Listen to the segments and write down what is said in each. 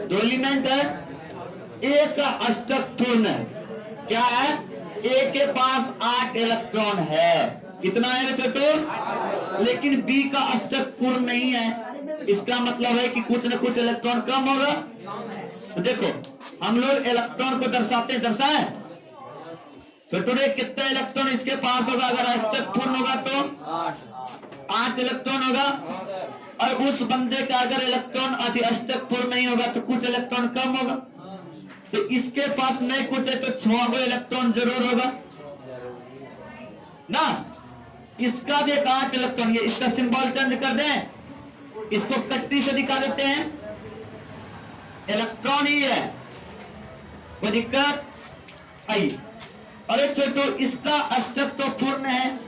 दो एलिमेंट है, ए का अष्टक पूर्ण है। क्या है? ए के पास 8 इलेक्ट्रॉन है। कितना है छोटू? लेकिन बी का अष्टक पूर्ण नहीं है। इसका मतलब है कि कुछ न कुछ इलेक्ट्रॉन कम होगा। तो देखो हम लोग इलेक्ट्रॉन को दर्शाते हैं, दर्शाएं छोटू रे, कितना इलेक्ट्रॉन इसके पास होगा? अगर अष्टक पूर्ण होगा तो 8 इलेक्ट्रॉन होगा, और उस बंदे का अगर इलेक्ट्रॉन अति अष्टक पूर्ण नहीं होगा तो कुछ इलेक्ट्रॉन कम होगा। तो इसके पास नहीं कुछ है तो 6 इलेक्ट्रॉन जरूर होगा ना। इसका देख 8 इलेक्ट्रॉन, ये इसका सिंबल चेंज कर दें, इसको कट्टी से दिखा देते हैं, इलेक्ट्रॉन ही है, कोई दिक्कत आई? अरे छोटू इसका अष्टक तो पूर्ण है,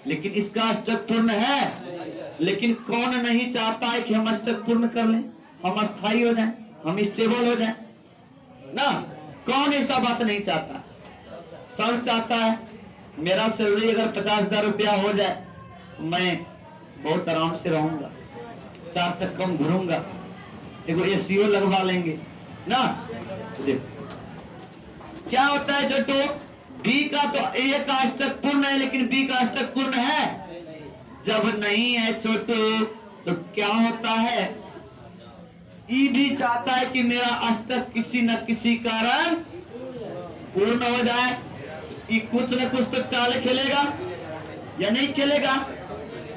लेकिन इसका अष्टक पूर्ण है, लेकिन कौन नहीं चाहता है कि हम अष्टक पूर्ण कर लें, हम अस्थायी हो जाएं, हम स्टेबल हो जाएं ना। कौन ऐसा बात नहीं चाहता? सब चाहता है मेरा सैलरी अगर 50,000 रुपया हो जाए, मैं बहुत आराम से रहूंगा, 4 चक्कर में घूरूंगा, एगो एसीओ लगवा लेंगे ना। देखो क्या होता है छोटू, बी का तो ए का अष्टक पूर्ण है, लेकिन बी का अष्टक पूर्ण है जब नहीं है छोटू, तो क्या होता है, ई भी चाहता है कि मेरा अष्टक किसी न किसी कारण पूर्ण हो जाए। ई कुछ न कुछ तो चाल खेलेगा या नहीं खेलेगा?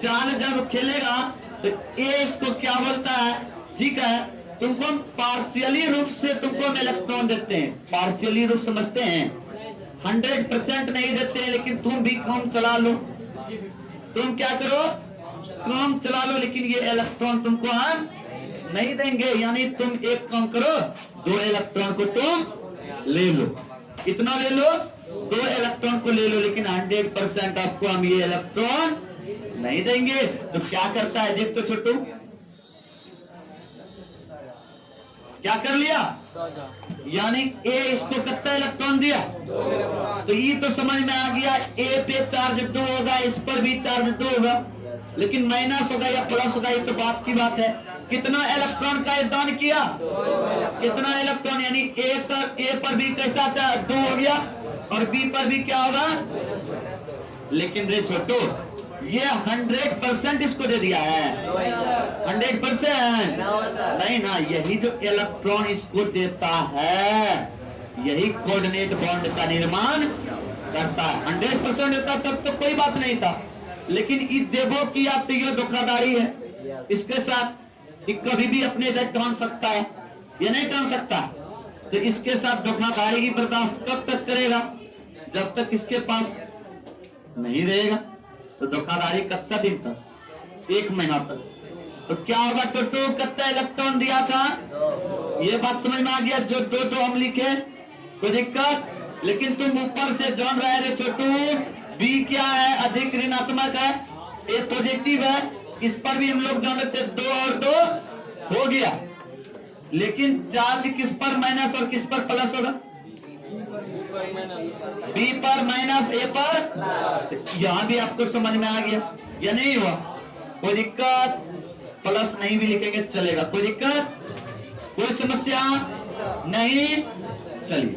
चाल जब खेलेगा तो ए इसको क्या बोलता है, ठीक है तुमको हम पार्शियली रूप से तुमको हम इलेक्ट्रॉन देते हैं, पार्शियली रूप समझते हैं, 100% नहीं देते हैं, लेकिन तुम भी काम चला लो, तुम क्या करो, काम चला लो, लेकिन ये इलेक्ट्रॉन तुमको हम नहीं देंगे। यानी तुम एक काम करो, 2 इलेक्ट्रॉन को तुम ले लो। कितना ले लो? 2 इलेक्ट्रॉन को ले लो, लेकिन 100% आपको हम ये इलेक्ट्रॉन नहीं देंगे। तो क्या करता है देख तो छोटू, क्या कर लिया? यानी ए इसको कितना इलेक्ट्रॉन दिया? 2। तो ये तो समझ में आ गया, ए पे चार्ज 2 होगा, इस पर भी चार्ज 2 होगा, लेकिन माइनस होगा या प्लस होगा, ये तो बात की बात है। कितना इलेक्ट्रॉन का दान किया? कितना इलेक्ट्रॉन? यानी ए पर भी कैसा 2 हो गया, और बी पर भी क्या होगा? लेकिन रे छोटू ये 100% इसको दे दिया है, 100% नहीं ना, यही जो इलेक्ट्रॉन इसको देता है, यही कोऑर्डिनेट बॉन्ड का निर्माण करता है। 100% देता तब तो कोई बात नहीं था, लेकिन इस देवो की आप ये धोखाधड़ी है इसके साथ, कभी भी अपने इधर टान सकता है, ये नहीं टान सकता। तो इसके साथ धोखाधड़ी की बर्दाश्त कब तक करेगा? जब तक इसके पास नहीं रहेगा। तो धोखाधड़ी कितना दिन तक? 1 महीना तक। तो क्या होगा छोटू, कितना इलेक्ट्रॉन दिया था? ये बात समझ में आ गया? जो 2 तो हम लिखे, कोई दिक्कत? लेकिन तुम ऊपर से जान रहे थे छोटू, बी क्या है? अधिक ऋणात्मक है, ए पॉजिटिव है, इस पर भी हम लोग जान रहे थे 2 और 2 हो गया, लेकिन चार्ज किस पर माइनस और किस पर प्लस होगा? बी पर माइनस, ए पर। यहां भी आपको समझ में आ गया या नहीं हुआ? कोई दिक्कत? प्लस नहीं भी लिखेंगे चलेगा, कोई दिक्कत? कोई समस्या नहीं? चलिए